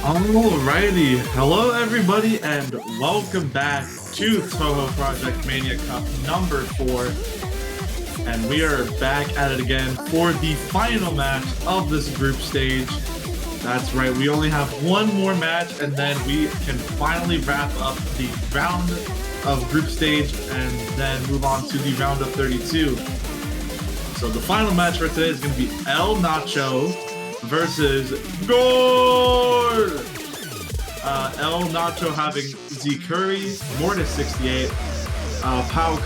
Alrighty, hello everybody and welcome back to Touhou Project Mania Cup number 4. And we are back at it again for the final match of this group stage. That's right, we only have one more match and then we can finally wrap up the round of group stage and then move on to the round of 32. So the final match for today is going to be NACHO versus Gold! NACHO having Z Curry, Mortis 68, Pao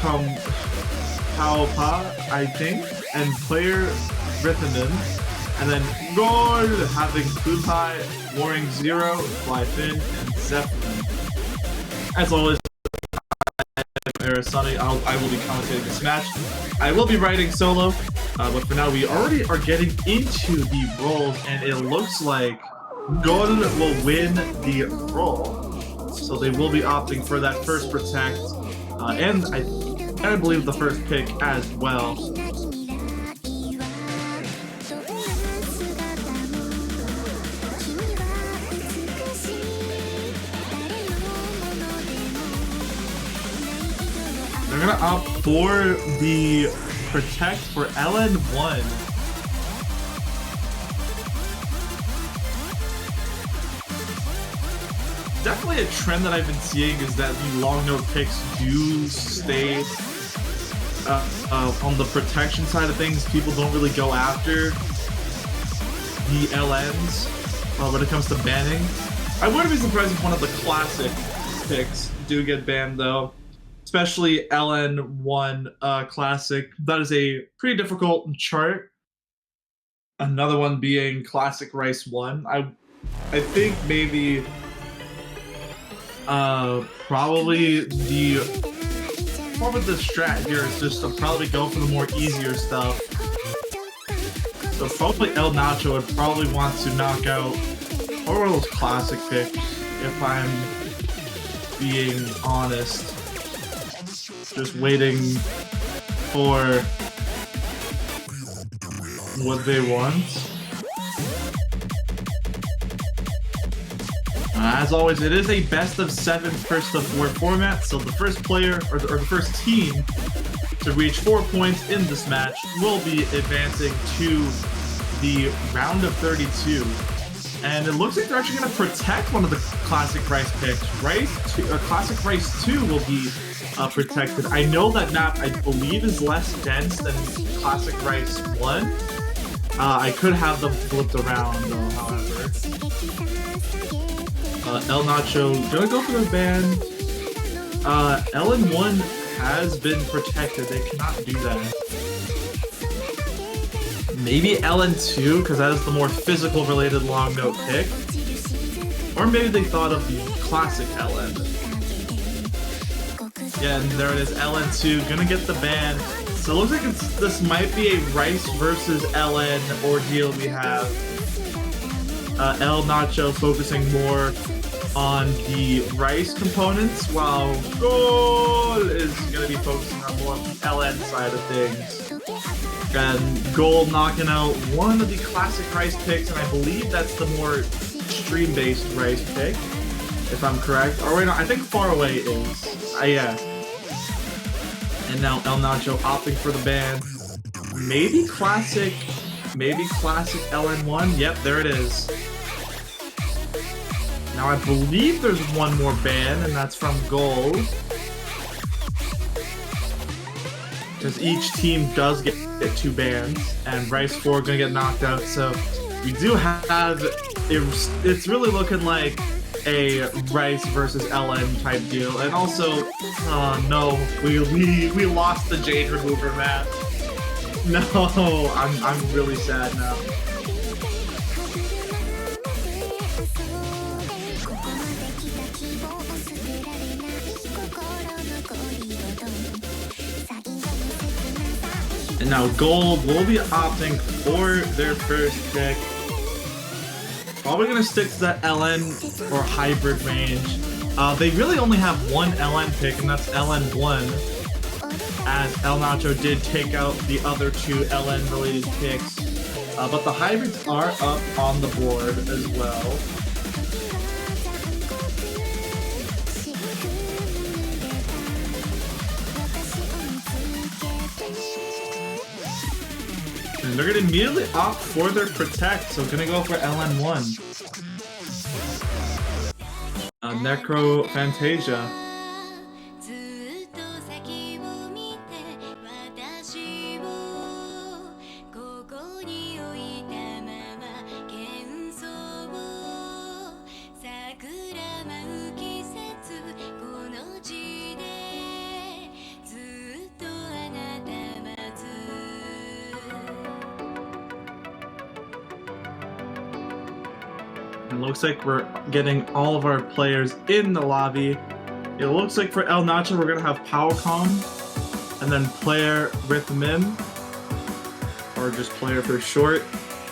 Pa, I think, and Player Rhythmin, and then Gold having Food Pie, Warring Zero, Fly Fin, and Zeppelin. As always, Sanae, I will be commentating this match. I will be writing solo, but for now we already are getting into the roles, and it looks like Gold will win the roll. So they will be opting for that first protect, and I believe the first pick as well. They're gonna opt for the protect for LN1. Definitely a trend that I've been seeing is that the long note picks do stay on the protection side of things. People don't really go after the LNs when it comes to banning. I wouldn't be surprised if one of the classic picks do get banned though. Especially LN1 Classic. That is a pretty difficult chart. Another one being Classic Rice 1. I think maybe probably the strat here is just to probably go for the more easier stuff. So probably NACHO would probably want to knock out one of those classic picks if I'm being honest. Just waiting for what they want. As always, it is a best of 7 first of 4 format, so the first player or the first team to reach 4 points in this match will be advancing to the round of 32. And it looks like they're actually going to protect one of the Classic Rice picks. Classic Rice 2 will be protected. I know that map, I believe, is less dense than Classic Rice 1. I could have them flipped around, though, however. NACHO gonna go for the ban. LN1 has been protected. They cannot do that. Maybe LN2, because that is the more physical related long note pick. Or maybe they thought of the classic LN. Yeah, and there it is, LN2 gonna get the ban. So it looks like this might be a Rice versus LN ordeal we have. NACHO focusing more on the Rice components, while Gold is gonna be focusing on more of the LN side of things. And Gold knocking out one of the classic Rice picks, and I believe that's the more stream-based Rice pick, if I'm correct. Or wait, no, I think Far Away is. Yeah. And now NACHO opting for the ban. Maybe classic LN1. Yep, there it is. Now I believe there's one more ban, and that's from Gold. Because each team does get 2 bans, and Rice 4 gonna get knocked out. So we do have it's really looking like a Rice versus LN type deal. And also, no, we lost the Jade Remover match. No, I'm really sad now. And now Gold will be opting for their first pick. Probably going to stick to that LN or hybrid range. They really only have one LN pick, and that's LN1. as NACHO did take out the other two LN-related picks. But the hybrids are up on the board as well. And they're gonna immediately opt for their protect, so gonna go for LN1. Necro Fantasia. It looks like we're getting all of our players in the lobby. It looks like for El Nacho we're gonna have Powcom and then player Rhythmin, or just player for short,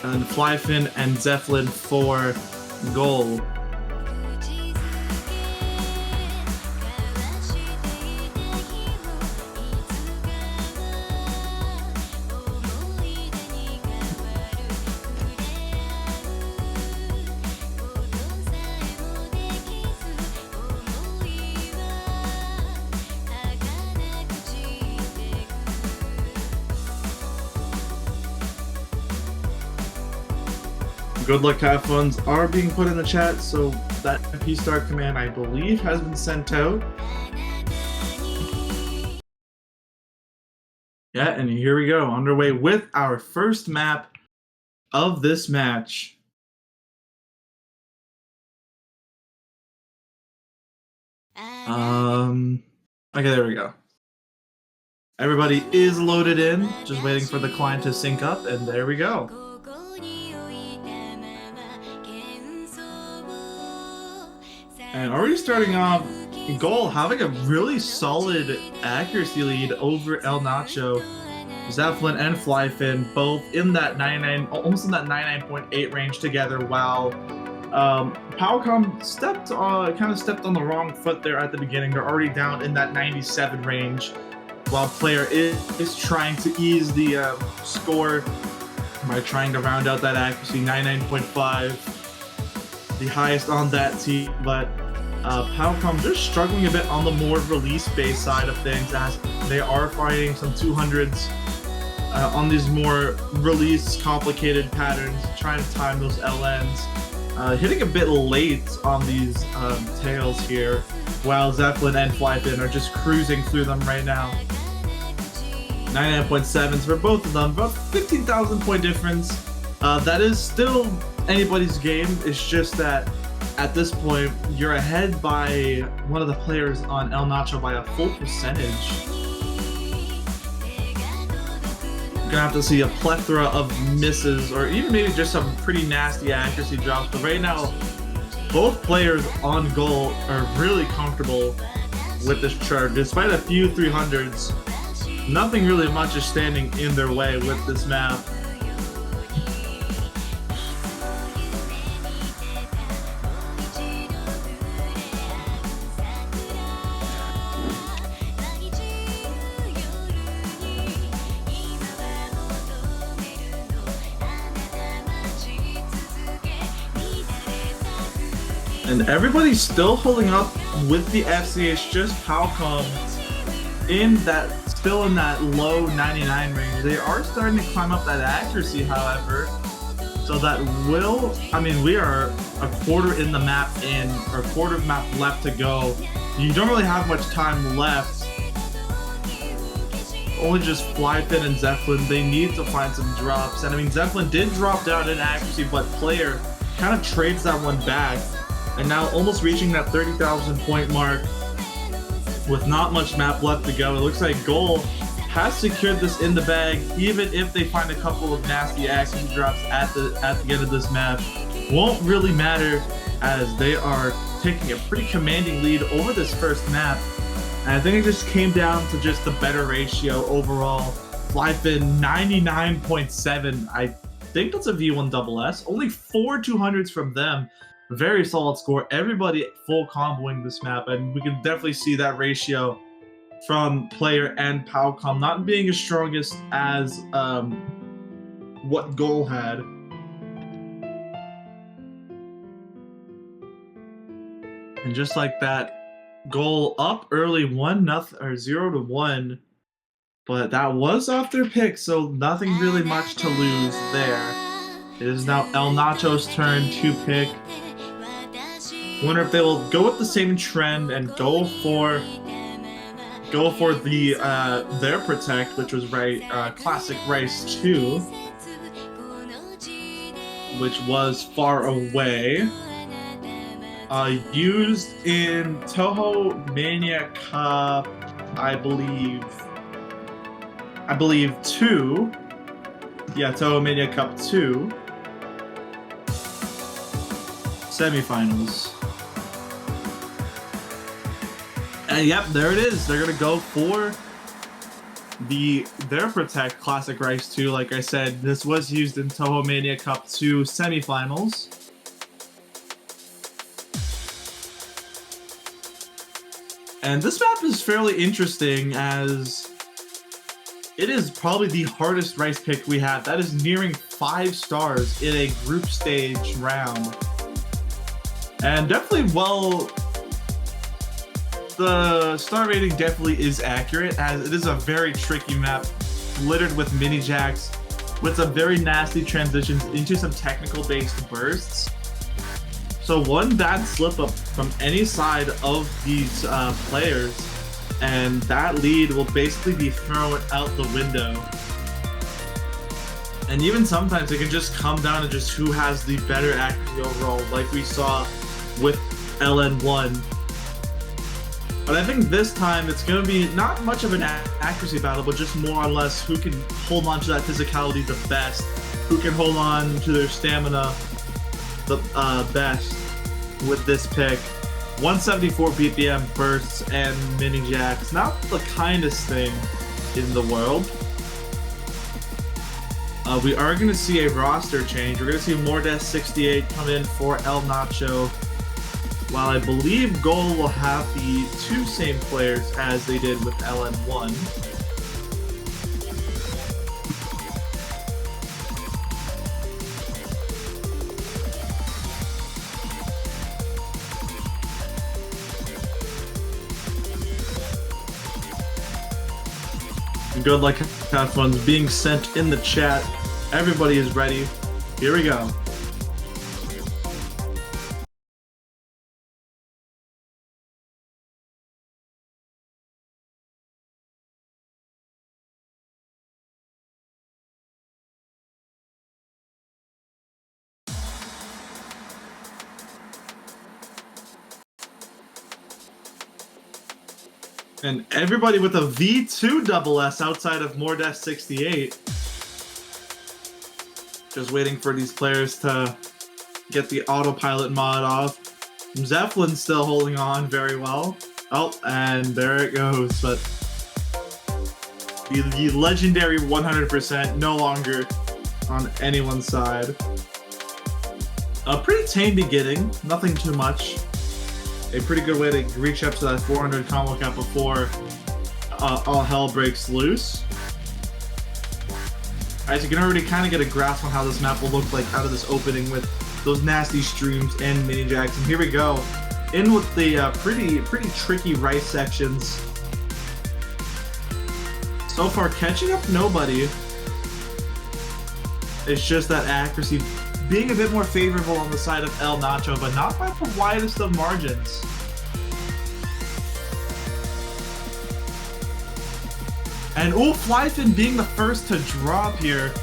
and then Flyfin and Zeppelin for goal. Good luck, have funs are being put in the chat, so that MP start command I believe has been sent out. Yeah, and here we go, underway with our first map of this match. Okay, there we go. Everybody is loaded in, just waiting for the client to sync up, and there we go. And already starting off, Goal having a really solid accuracy lead over El Nacho. Zeppelin and Flyfin both in that 99, almost in that 99.8 range together, while Powcom kind of stepped on the wrong foot there at the beginning. They're already down in that 97 range, while player is trying to ease the score by trying to round out that accuracy, 99.5, the highest on that team, but Powcom just struggling a bit on the more release-based side of things, as they are finding some 200s on these more release complicated patterns, trying to time those LNs. Hitting a bit late on these tails here, while Zeppelin and Flyfin are just cruising through them right now. 99.7s for both of them, about 15,000 point difference. That is still anybody's game. It's just that at this point, you're ahead by one of the players on El Nacho by a full percentage. You're gonna have to see a plethora of misses, or even maybe just some pretty nasty accuracy drops. But right now, both players on goal are really comfortable with this chart. Despite a few 300s, nothing really much is standing in their way with this map. And everybody's still holding up with the FC. It's just Powcom still in that low 99 range. They are starting to climb up that accuracy, however. So that we are a quarter in the map in, or a quarter of map left to go. You don't really have much time left. Only just Flyfin and Zeppelin. They need to find some drops. And I mean, Zeppelin did drop down in accuracy, but player kind of trades that one back. And now almost reaching that 30,000 point mark with not much map left to go. It looks like Goal has secured this in the bag, even if they find a couple of nasty accuracy drops at the end of this map. Won't really matter, as they are taking a pretty commanding lead over this first map. And I think it just came down to just the better ratio overall. Flyfin 99.7. I think that's a V1SS. Only 4 200s from them. Very solid score. Everybody full comboing this map, and we can definitely see that ratio from player and Powcom not being as strongest as what Goal had. And just like that, Goal up early 1-0 or 0-1. But that was off their pick, so nothing really much to lose there. It is now El Nacho's turn to pick. Wonder if they will go with the same trend and go for the their Protect, which was Classic Rice 2, which was Far Away. Used in Touhou Mania Cup, I believe 2. Yeah, Touhou Mania Cup 2. Semifinals. And yep, there it is. They're gonna go for their Protect Classic Rice 2. Like I said, this was used in Touhou Mania Cup 2 semifinals. And this map is fairly interesting, as it is probably the hardest Rice pick we have. That is nearing 5 stars in a group stage round. And definitely, well, the star rating definitely is accurate, as it is a very tricky map, littered with mini jacks, with some very nasty transitions into some technical based bursts. So one bad slip up from any side of these players, and that lead will basically be thrown out the window. And even sometimes it can just come down to just who has the better accuracy overall, like we saw with LN1. But I think this time it's going to be not much of an accuracy battle, but just more or less who can hold on to that physicality the best, who can hold on to their stamina the best with this pick. 174 BPM bursts and mini jacks, not the kindest thing in the world. We are going to see a roster change. We're going to see Mordes68 come in for El Nacho, while I believe Goal will have the 2 same players as they did with LN1. Good luck, have fun's being sent in the chat. Everybody is ready. Here we go. And everybody with a V2 double S outside of Mordes68. Just waiting for these players to get the autopilot mod off. Zephelin's still holding on very well. Oh, and there it goes. But the legendary 100% no longer on anyone's side. A pretty tame beginning, nothing too much. A pretty good way to reach up to that 400 combo cap before all hell breaks loose. As you can already kind of get a grasp on how this map will look like out of this opening with those nasty streams and mini jacks. And here we go, in with the pretty tricky Rice sections. So far, catching up nobody. It's just that accuracy being a bit more favorable on the side of El Nacho, but not by the widest of margins. And Flyfin being the first to drop here,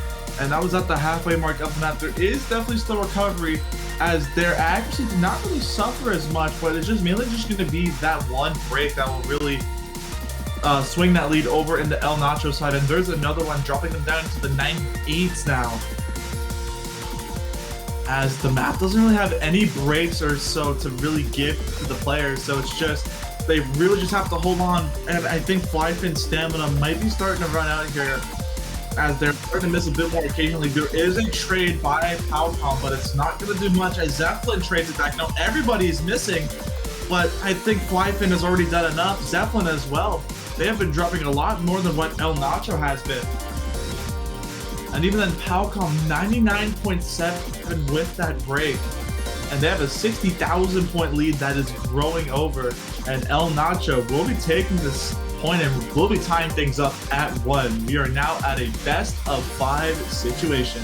and that was at the halfway mark of the map. There is definitely still recovery, as their accuracy did not really suffer as much, but it's just mainly just going to be that one break that will really swing that lead over into El Nacho's side. And there's another one dropping them down to the 98s now, as the map doesn't really have any breaks or so to really give to the players. So it's just, they really just have to hold on. And I think Flyfin's stamina might be starting to run out here, as they're starting to miss a bit more occasionally. There is a trade by Powcom, but it's not going to do much as Zephelin trades it back. Now everybody is missing, but I think Flyfin has already done enough. Zephelin as well. They have been dropping a lot more than what El Nacho has been. And even then, Powcom 99.7 with that break. And they have a 60,000 point lead that is growing over. And El Nacho will be taking this point, and we'll be tying things up at 1. We are now at a best of 5 situation.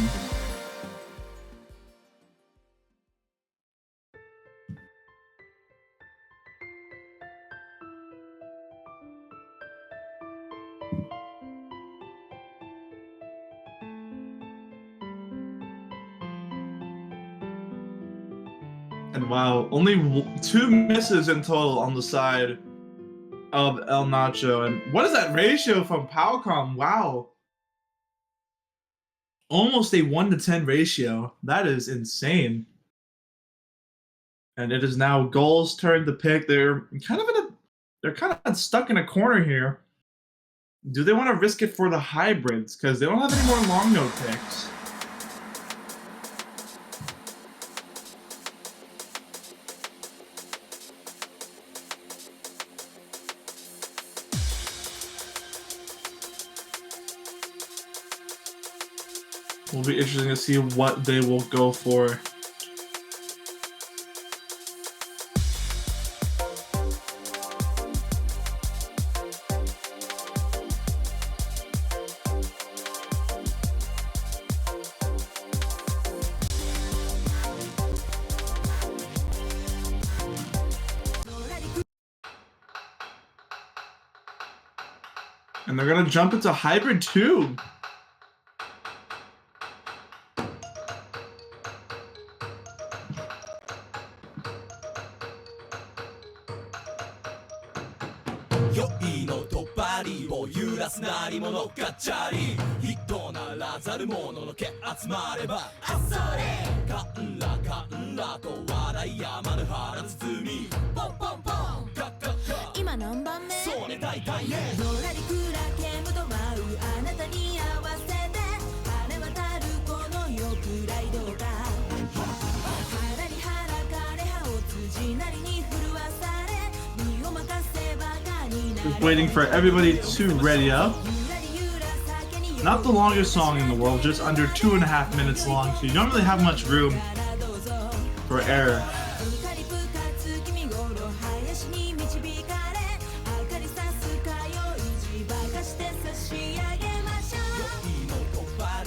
And wow, only 2 misses in total on the side of El Nacho. And what is that ratio from Palcom? Wow. Almost a 1-to-10 ratio. That is insane. And it is now Goal's turn to pick. They're kind of stuck in a corner here. Do they want to risk it for the hybrids? Because they don't have any more long note picks. Will be interesting to see what they will go for. And they're gonna jump into hybrid 2. Just waiting for everybody to ready up. Not the longest song in the world, just under 2.5 minutes long, so you don't really have much room for error.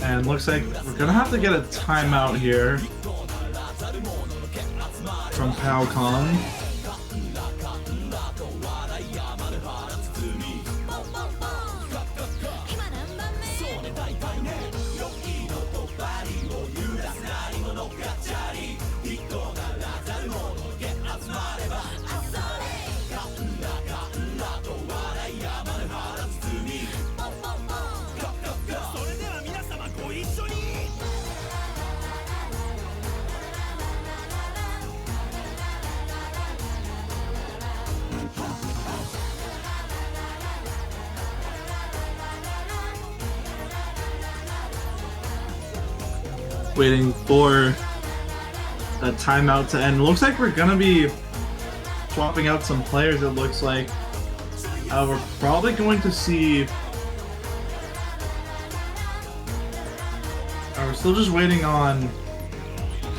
And looks like we're gonna have to get a timeout here from Palcom. Waiting for a timeout to end. Looks like we're gonna be swapping out some players. It looks like we're probably going to see. We're still just waiting on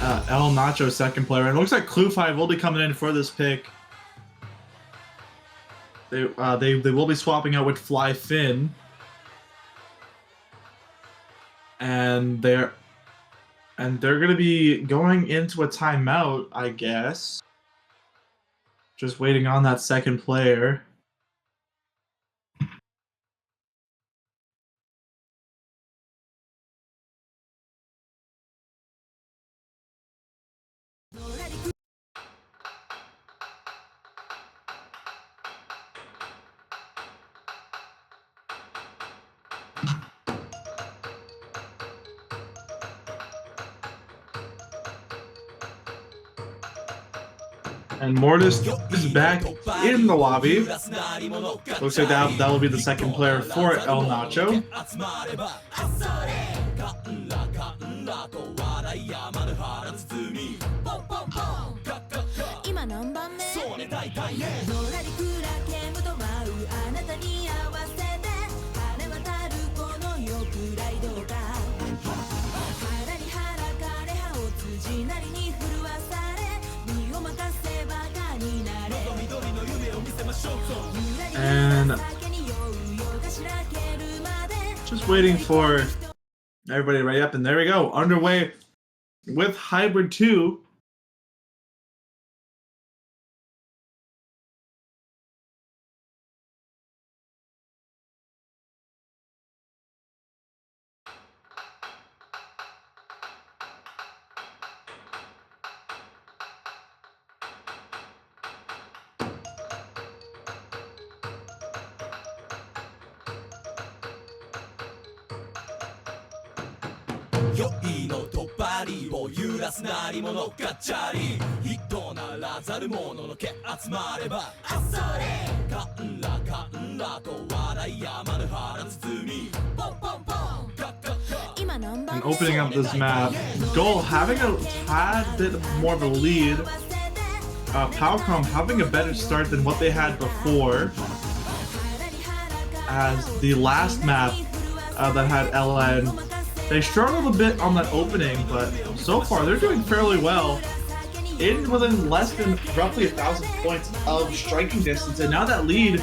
El Nacho, second player, and it looks like Clue 5 will be coming in for this pick. They will be swapping out with Fly Finn, and they're going to be going into a timeout, I guess. Just waiting on that second player. And Mortis is back in the lobby. Looks like that will be the second player for El Nacho. And Just waiting for everybody to ready up, and there we go. Underway with Hybrid 2. And opening up this map, Goal having a tad bit more of a lead. Palcom having a better start than what they had before, as the last map that had LN, they struggled a bit on that opening, but so far they're doing fairly well, within less than roughly 1,000 points of striking distance, and now that lead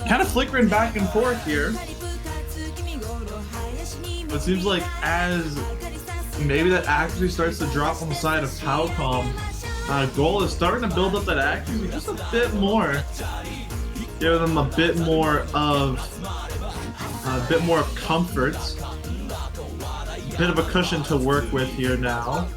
kind of flickering back and forth here. It seems like as maybe that accuracy starts to drop on the side of Palcom, Goal is starting to build up that accuracy just a bit more, giving them a bit more of comfort, a bit of a cushion to work with here now.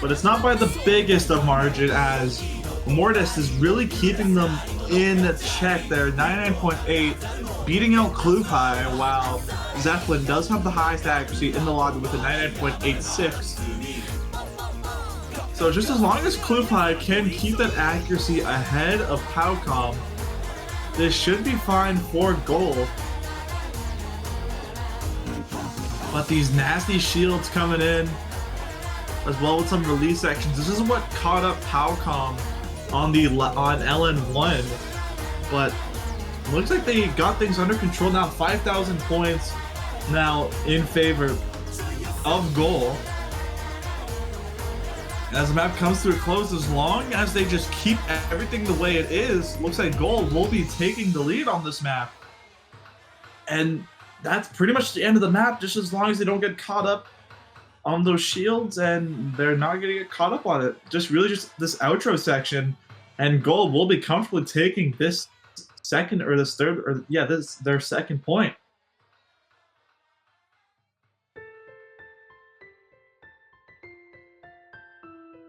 But it's not by the biggest of margin, as Mortis is really keeping them in check there. 99.8, beating out Cluepie, while Zeppelin does have the highest accuracy in the lobby with a 99.86. So just as long as Cluepie can keep that accuracy ahead of Palcom, this should be fine for Goal. But these nasty shields coming in, as well with some release actions. This is what caught up Palcom on LN1, but looks like they got things under control now. 5,000 points now in favor of Goal. As the map comes to a close, as long as they just keep everything the way it is, looks like Goal will be taking the lead on this map. And that's pretty much the end of the map, just as long as they don't get caught up on those shields, and they're not going to get caught up on it. Just this outro section, and Goal will be comfortably taking this second or this third, or yeah, this their second point.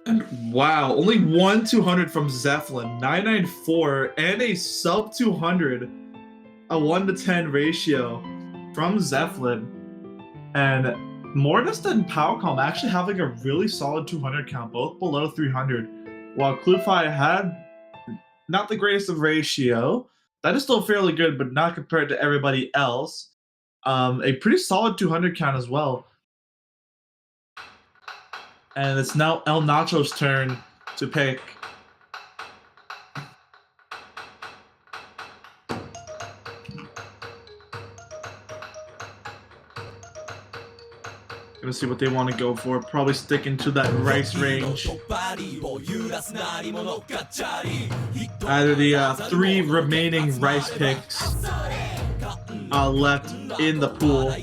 And wow, only one 200 from Zeppelin, 994, and a sub 200, a 1-to-10 ratio from Zeppelin. And Mortis and Palcom actually having a really solid 200 count, both below 300, while Cluepie had not the greatest of ratio. That is still fairly good, but not compared to everybody else. A pretty solid 200 count as well. And it's now El Nacho's turn to pick. Gonna see what they want to go for. Probably sticking to that rice range. Either the 3 remaining rice picks left in the pool.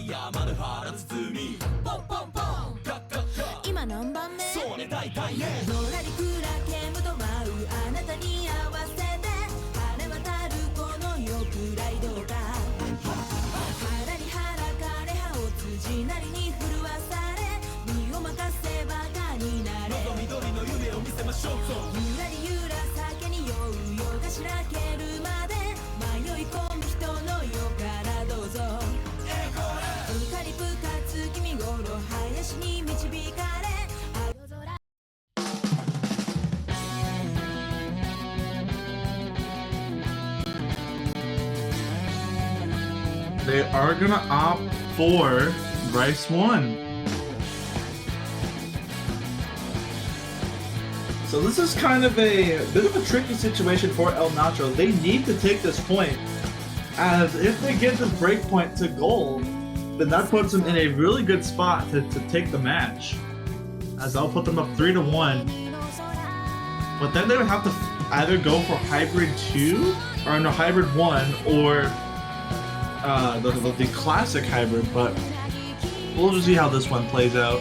They are gonna opt for Rice 1. So this is kind of a bit of a tricky situation for El Nacho. They need to take this point, as if they get this break point to Goal, then that puts them in a really good spot to take the match, as I'll put them up 3-1. But then they would have to either go for Hybrid 2, or no, Hybrid 1, or the classic hybrid, but we'll just see how this one plays out.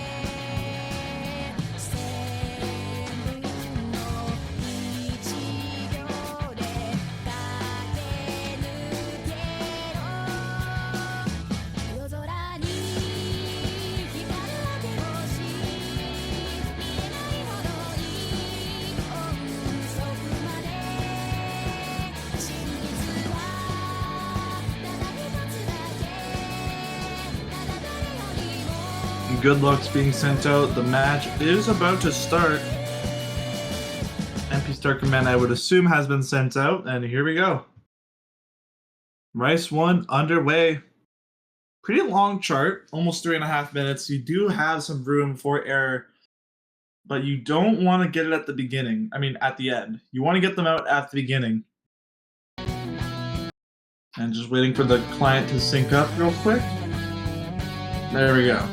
Good luck's being sent out. The match is about to start. MP Star Command, I would assume, has been sent out, and here we go. Race 1 underway. Pretty long chart, almost 3.5 minutes. You do have some room for error, but you don't want to get it at the beginning. I mean, at the end. You want to get them out at the beginning. And just waiting for the client to sync up real quick. There we go.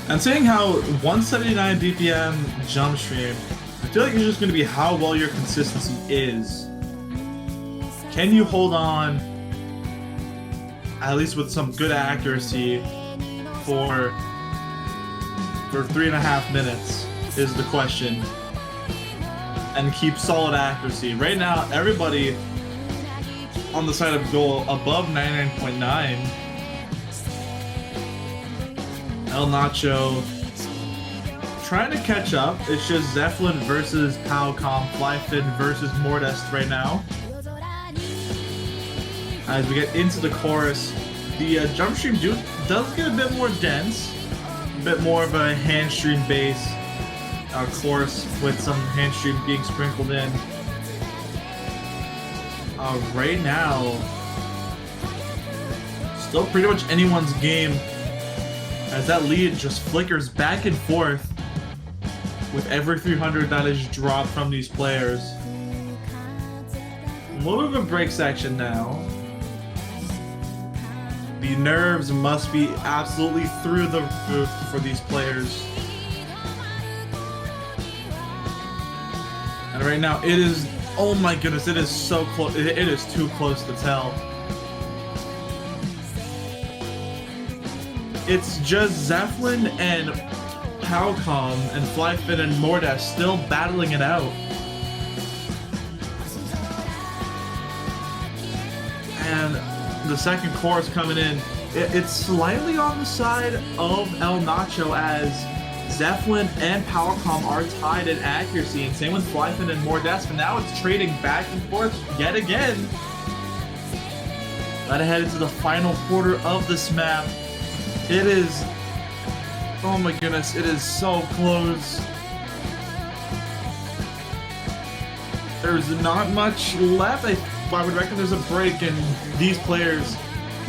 And seeing how 179 BPM jump stream, I feel like it's just going to be how well your consistency is. Can you hold on, at least with some good accuracy, for 3.5 minutes is the question. And keep solid accuracy. Right now, everybody on the side of goal above 99.9. NACHO trying to catch up. It's just Zeppelin versus Powcom, Flyfin versus Mordest right now. As we get into the chorus, the jump stream does get a bit more dense, a bit more of a hand stream base chorus with some hand stream being sprinkled in. Right now, still pretty much anyone's game, as that lead just flickers back and forth with every 300 that is dropped from these players. A little bit of a break section now. The nerves must be absolutely through the roof for these players. And right now it is, oh my goodness, it is so close. It is too close to tell. It's just Zeppelin and Powcom and Flyfin and Mordest still battling it out. And the second chorus coming in, it's slightly on the side of NACHO, as Zeppelin and Powcom are tied in accuracy, and same with Flyfin and Mordest, but now it's trading back and forth yet again. Let head into the final quarter of this map. It is, oh my goodness, it is so close. There's not much left. I would reckon there's a break, and these players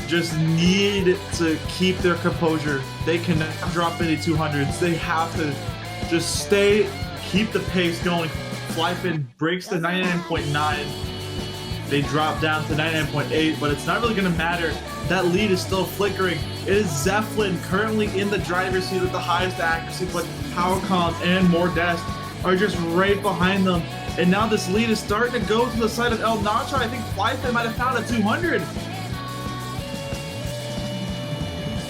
just need to keep their composure. They cannot drop any 200s. They have to just keep the pace going. Flyfin breaks to 99.9. They drop down to 99.8, but it's not really going to matter. That lead is still flickering. It is Zeppelin currently in the driver's seat with the highest accuracy, but Powcom and Mordest are just right behind them. And now this lead is starting to go to the side of NACHO. I think Flyfin might have found a 200.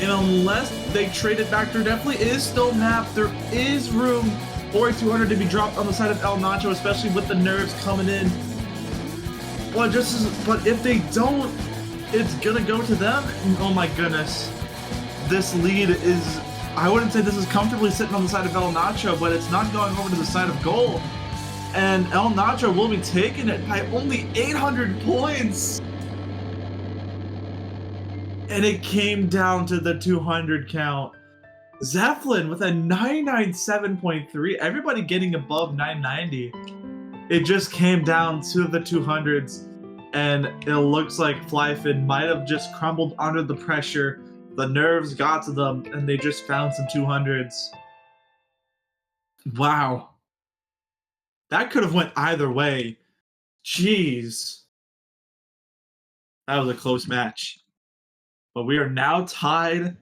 And unless they trade it back, there definitely is still map. There is room for a 200 to be dropped on the side of NACHO, especially with the nerves coming in. But if they don't, it's gonna go to them. Oh my goodness. This lead is, I wouldn't say this is comfortably sitting on the side of NACHO, but it's not going over to the side of goal. And NACHO will be taking it by only 800 points. And it came down to the 200 count. Zeppelin with a 997.3, everybody getting above 990. It just came down to the 200s, and it looks like Flyfin might have just crumbled under the pressure. The nerves got to them, and they just found some 200s. Wow. That could have went either way. Jeez. That was a close match. But we are now tied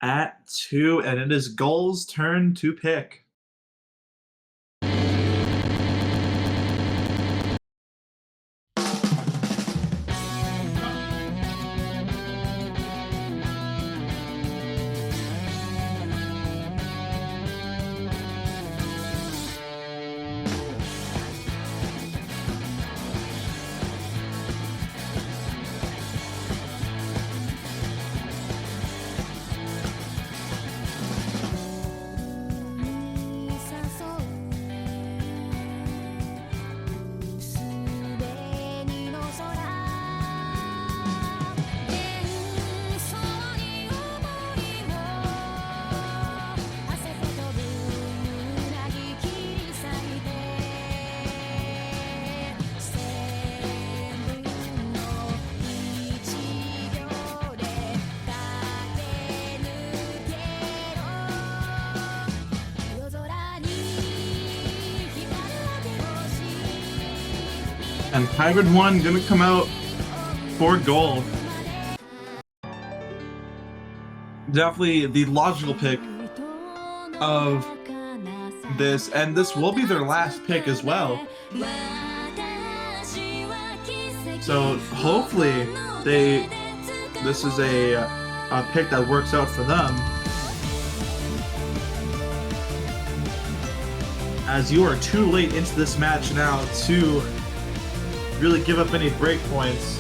at 2, and it is Goal's turn to pick. And Hybrid 1 gonna come out for goal. Definitely the logical pick of this, and this will be their last pick as well. So hopefully this is a pick that works out for them, as you are too late into this match now to really give up any break points.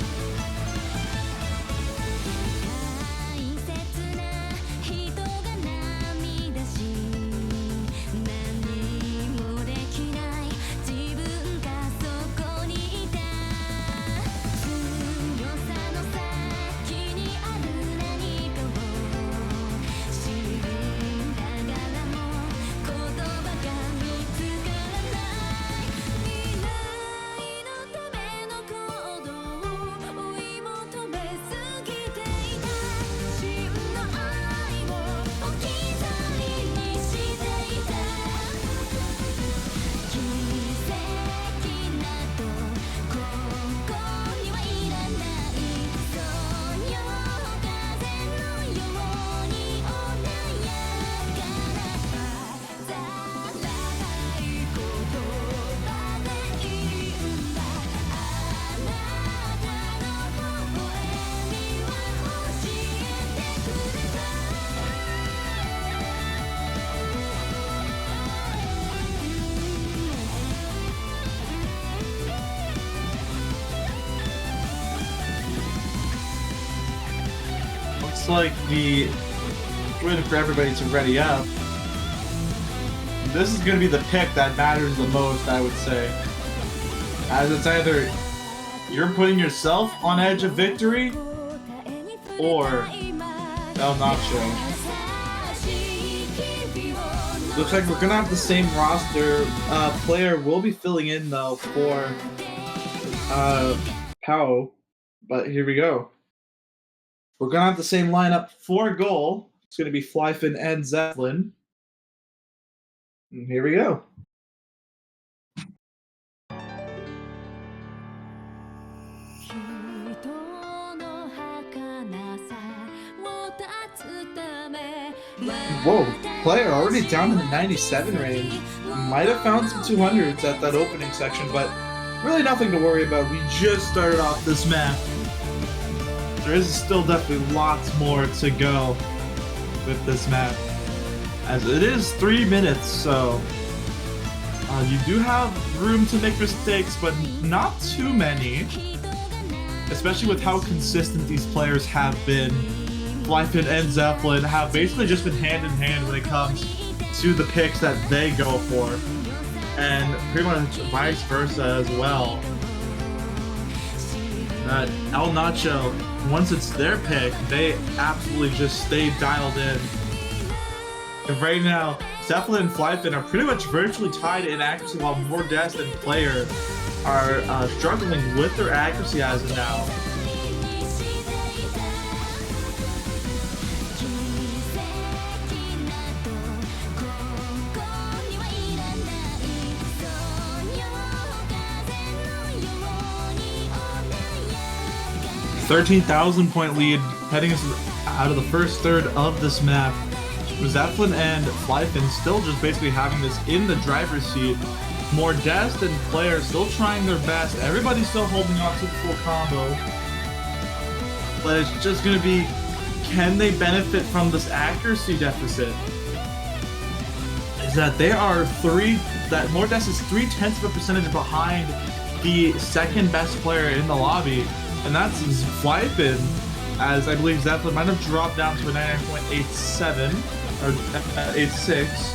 Looks like waiting for everybody to ready up. This is going to be the pick that matters the most, I would say, as it's either you're putting yourself on edge of victory or NACHO. Looks like we're gonna have the same roster. Player will be filling in though for Touhou, but here we go. We're gonna have the same lineup for goal. It's gonna be Flyfin and Zeppelin. And here we go. Whoa, player already down in the 97 range. Might have found some 200s at that opening section, but really nothing to worry about. We just started off this map. There is still definitely lots more to go with this map, as it is 3 minutes, so you do have room to make mistakes, but not too many, especially with how consistent these players have been. Flyfin and Zeppelin have basically just been hand in hand when it comes to the picks that they go for, and pretty much vice versa as well. NACHO, once it's their pick, they absolutely just stay dialed in. And right now, Zeppelin and Flyfin are pretty much virtually tied in accuracy, while Modest and Player are struggling with their accuracy as of now. $13,000-point lead heading us out of the first third of this map. Zeppelin and Flyfin still just basically having this in the driver's seat. Modest and Player still trying their best. Everybody's still holding on to the full combo. But it's just going to be, can they benefit from this accuracy deficit? Is that they are Modest is 0.3% behind the second best player in the lobby. And that's Flyfin, as I believe Zeppelin might have dropped down to a 99.87 or 86.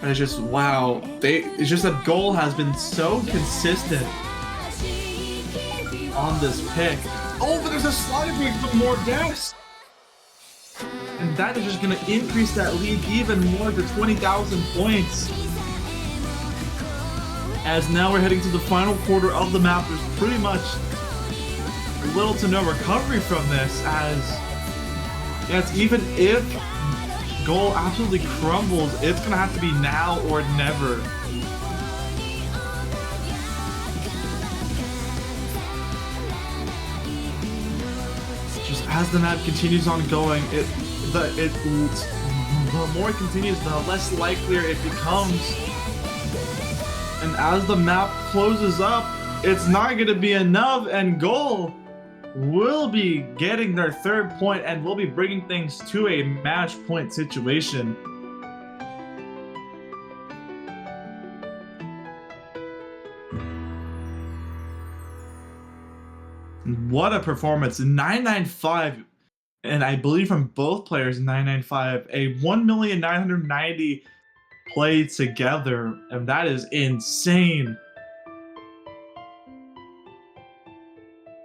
And it's just, wow. It's just that goal has been so consistent on this pick. Oh, but there's a slide break with Modest. And that is just going to increase that lead even more to 20,000 points. As now we're heading to the final quarter of the map. There's pretty much little to no recovery from this, as yes, even if goal absolutely crumbles, it's gonna have to be now or never. as the map continues on going, the more it continues, the less likelier it becomes. And as the map closes up, it's not going to be enough, and Goal will be getting their 3rd point and will be bringing things to a match point situation. What a performance. 995, and I believe from both players 995, a 1,990,000 played together, and that is insane.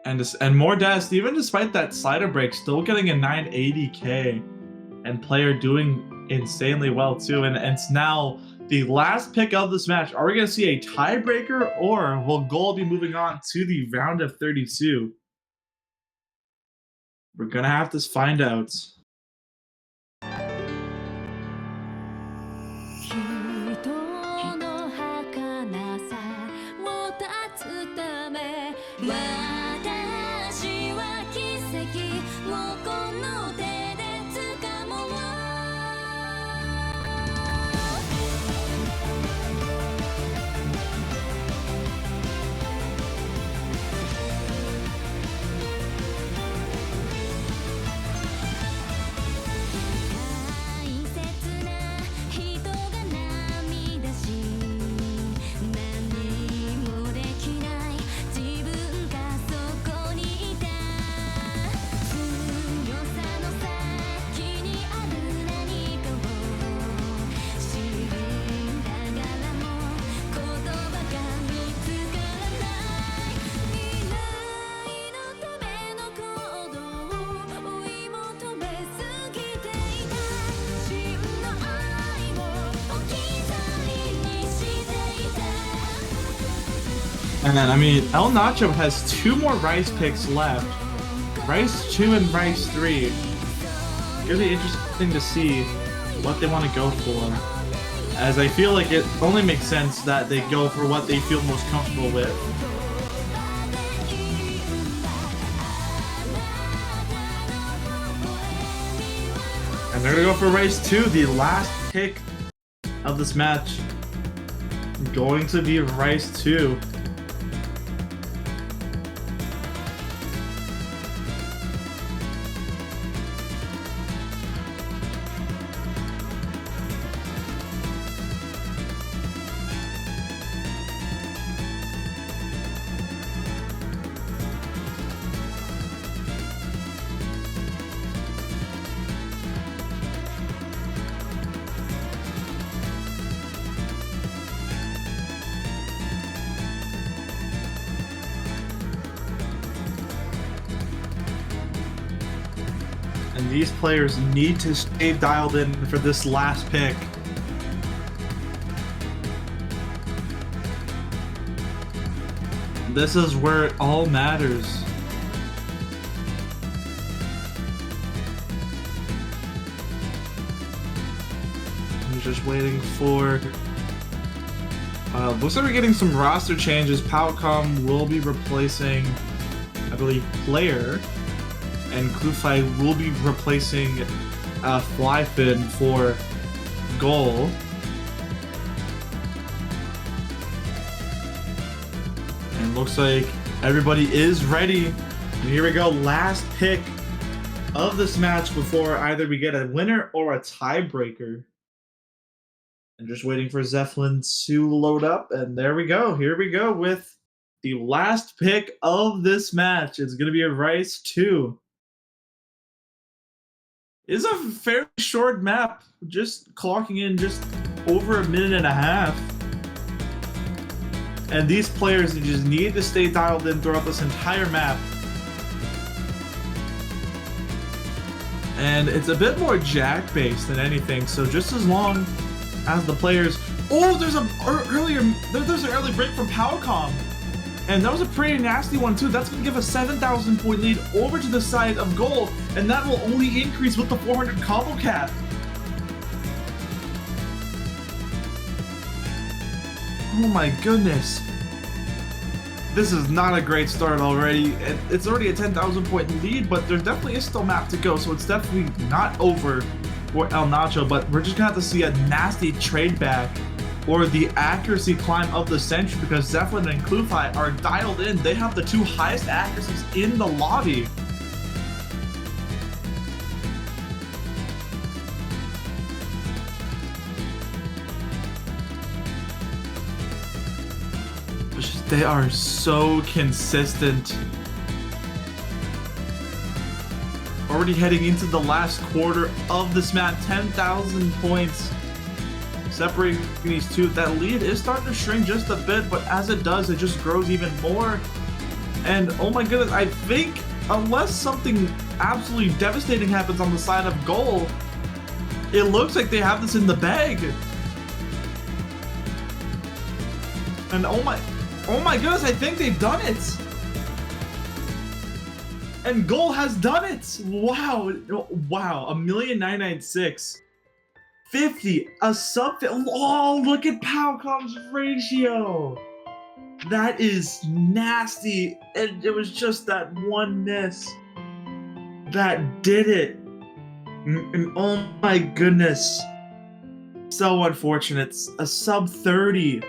And Modest, even despite that slider break, still getting a 980k, and player doing insanely well too. And it's now the last pick of this match. Are we going to see a tiebreaker, or will Goal be moving on to the round of 32? We're going to have to find out. And then, I mean, El Nacho has 2 more Rice picks left. Rice 2 and Rice 3. It's gonna be interesting to see what they want to go for, as I feel like it only makes sense that they go for what they feel most comfortable with. And they're gonna go for Rice 2, the last pick of this match. Going to be Rice 2. And these players need to stay dialed in for this last pick. This is where it all matters. I'm just waiting for... looks like we're getting some roster changes. Powcom will be replacing, I believe, Player. And Klufai will be replacing Flyfin for Goal. And looks like everybody is ready. And here we go, last pick of this match before either we get a winner or a tiebreaker. I'm just waiting for Zeppelin to load up, and there we go. Here we go with the last pick of this match. It's going to be a Rice 2. It's a fairly short map, just clocking in just over a minute and a half. And these players just need to stay dialed in throughout this entire map. And it's a bit more jack-based than anything, so just as long as the players... Oh, there's an early break from Powcom. And that was a pretty nasty one too. That's going to give a 7,000 point lead over to the side of Goal, and that will only increase with the 400 combo cap. Oh my goodness. This is not a great start already. It's already a 10,000 point lead, but there definitely is still map to go, so it's definitely not over for El Nacho, but we're just gonna have to see a nasty trade back or the accuracy climb of the century, because Zeppelin and Clufy are dialed in. They have the 2 highest accuracies in the lobby. They are so consistent. Already heading into the last quarter of this map, 10,000 points separating these two. That lead is starting to shrink just a bit, but as it does, it just grows even more. And oh my goodness, I think unless something absolutely devastating happens on the side of goal, it looks like they have this in the bag. And oh my goodness, I think they've done it. And Goal has done it. Wow. Wow. 1,996,000. 50. A sub. Oh, look at Palcom's ratio. That is nasty. And it was just that one miss that did it. And oh my goodness. So unfortunate. A sub 30.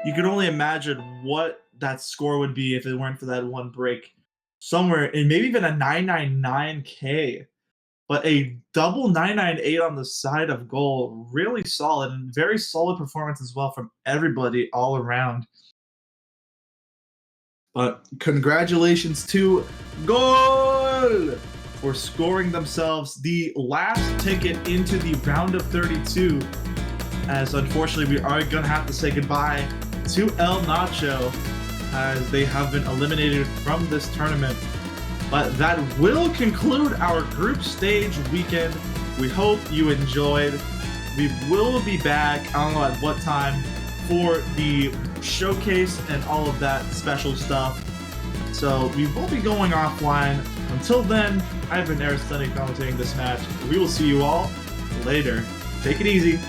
You can only imagine what that score would be if it weren't for that one break. Somewhere in maybe even a 999K. But a double 998 on the side of goal. Really solid and very solid performance as well from everybody all around. But congratulations to Goal for scoring themselves the last ticket into the round of 32. As unfortunately we are going to have to say goodbye to El Nacho, as they have been eliminated from this tournament. But that will conclude our group stage weekend. We hope you enjoyed. We will be back, I don't know at what time, for the showcase and all of that special stuff. So we will be going offline. Until then, I've been Sunny commentating this match. We will see you all later. Take it easy.